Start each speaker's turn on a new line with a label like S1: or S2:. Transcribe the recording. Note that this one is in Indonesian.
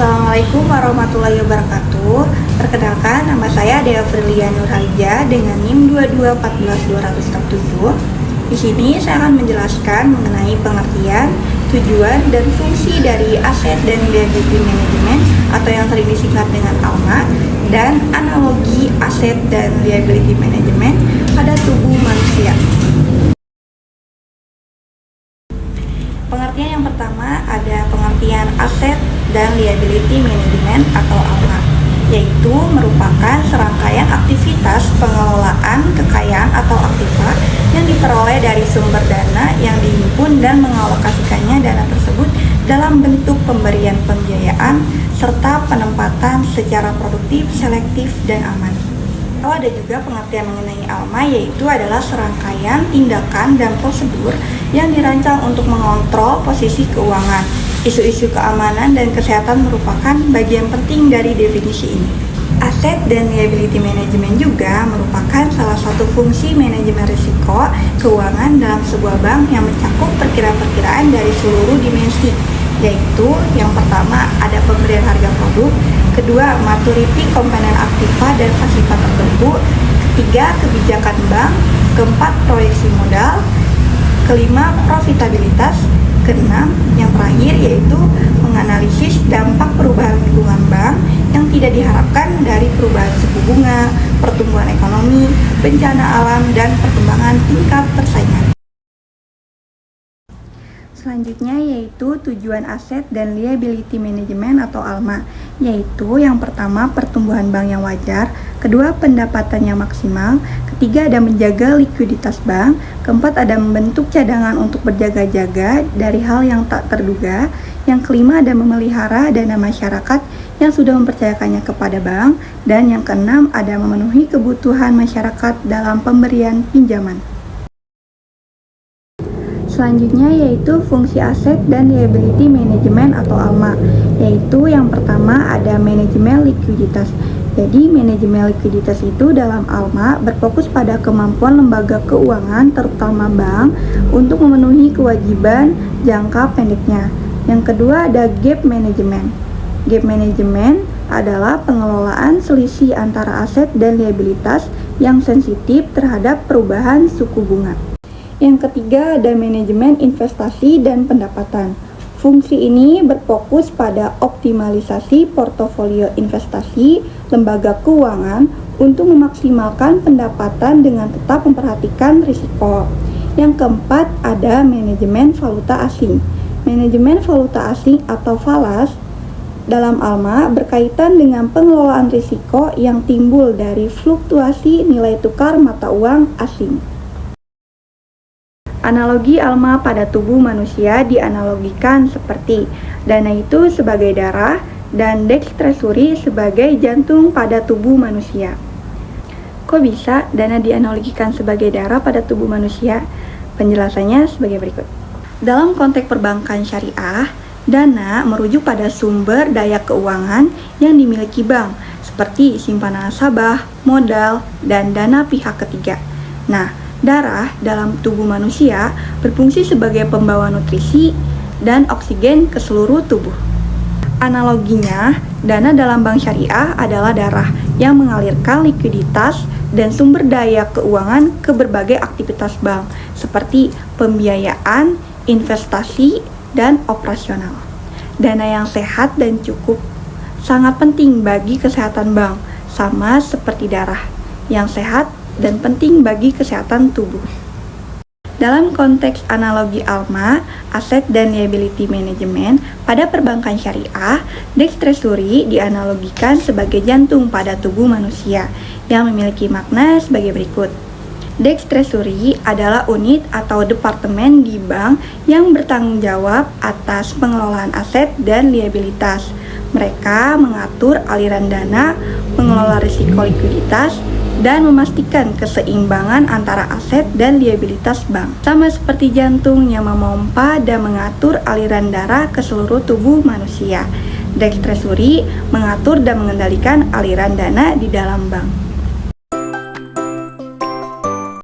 S1: Assalamualaikum warahmatullahi wabarakatuh. Perkenalkan, nama saya Dea Frilia Nurhalijah dengan NIM 2214247. Di sini saya akan menjelaskan mengenai pengertian, tujuan, dan fungsi dari aset dan liability management atau yang sering disingkat dengan ALMA, dan analogi aset dan liability management pada tubuh manusia. Pengertian yang pertama ada pengertian aset dan liability management atau ALMA, yaitu merupakan serangkaian aktivitas pengelolaan kekayaan atau aktiva yang diperoleh dari sumber dana yang dihimpun dan mengalokasikannya dana tersebut dalam bentuk pemberian pembiayaan serta penempatan secara produktif, selektif, dan aman. Ada juga pengertian mengenai ALMA, yaitu adalah serangkaian tindakan dan prosedur yang dirancang untuk mengontrol posisi keuangan. Isu-isu keamanan dan kesehatan merupakan bagian penting dari definisi ini. Aset dan liability management juga merupakan salah satu fungsi manajemen risiko keuangan dalam sebuah bank yang mencakup perkiraan-perkiraan dari seluruh dimensi, yaitu yang pertama ada pemberian harga produk, kedua maturity komponen aktiva dan fasilitas tertentu, ketiga kebijakan bank, keempat proyeksi modal, kelima profitabilitas, keenam yang terakhir yaitu menganalisis dampak perubahan lingkungan bank yang tidak diharapkan dari perubahan suku bunga, pertumbuhan ekonomi, bencana alam, dan perkembangan tingkat persaingan. Selanjutnya yaitu tujuan aset dan liability management atau ALMA, yaitu yang pertama pertumbuhan bank yang wajar, kedua pendapatan yang maksimal, ketiga ada menjaga likuiditas bank, keempat ada membentuk cadangan untuk berjaga-jaga dari hal yang tak terduga, yang kelima ada memelihara dana masyarakat yang sudah mempercayakannya kepada bank, dan yang keenam ada memenuhi kebutuhan masyarakat dalam pemberian pinjaman. Selanjutnya yaitu fungsi aset dan liability management atau ALMA, yaitu yang pertama ada manajemen likuiditas. Jadi manajemen likuiditas itu dalam ALMA berfokus pada kemampuan lembaga keuangan terutama bank untuk memenuhi kewajiban jangka pendeknya. Yang kedua ada gap management. Gap management adalah pengelolaan selisih antara aset dan liabilitas yang sensitif terhadap perubahan suku bunga. Yang ketiga ada manajemen investasi dan pendapatan. Fungsi ini berfokus pada optimalisasi portofolio investasi lembaga keuangan untuk memaksimalkan pendapatan dengan tetap memperhatikan risiko. Yang keempat ada manajemen valuta asing. Manajemen valuta asing atau VALAS dalam ALMA berkaitan dengan pengelolaan risiko yang timbul dari fluktuasi nilai tukar mata uang asing. Analogi ALMA pada tubuh manusia dianalogikan seperti dana itu sebagai darah dan dextrosuri sebagai jantung pada tubuh manusia. Kok bisa dana dianalogikan sebagai darah pada tubuh manusia? Penjelasannya sebagai berikut. Dalam konteks perbankan syariah, dana merujuk pada sumber daya keuangan yang dimiliki bank, seperti simpanan nasabah, modal, dan dana pihak ketiga. Nah, darah dalam tubuh manusia berfungsi sebagai pembawa nutrisi dan oksigen ke seluruh tubuh. Analoginya, dana dalam bank syariah adalah darah yang mengalirkan likuiditas dan sumber daya keuangan ke berbagai aktivitas bank, seperti pembiayaan, investasi, dan operasional. Dana yang sehat dan cukup sangat penting bagi kesehatan bank, sama seperti darah yang sehat dan penting bagi kesehatan tubuh. Dalam konteks analogi ALMA, aset dan liability management pada perbankan syariah, dextrosuri dianalogikan sebagai jantung pada tubuh manusia yang memiliki makna sebagai berikut. Dextrosuri adalah unit atau departemen di bank yang bertanggung jawab atas pengelolaan aset dan liabilitas. Mereka mengatur aliran dana, mengelola risiko likuiditas, dan memastikan keseimbangan antara aset dan liabilitas bank. Sama seperti jantung yang memompa dan mengatur aliran darah ke seluruh tubuh manusia, dextrosuri mengatur dan mengendalikan aliran dana di dalam bank.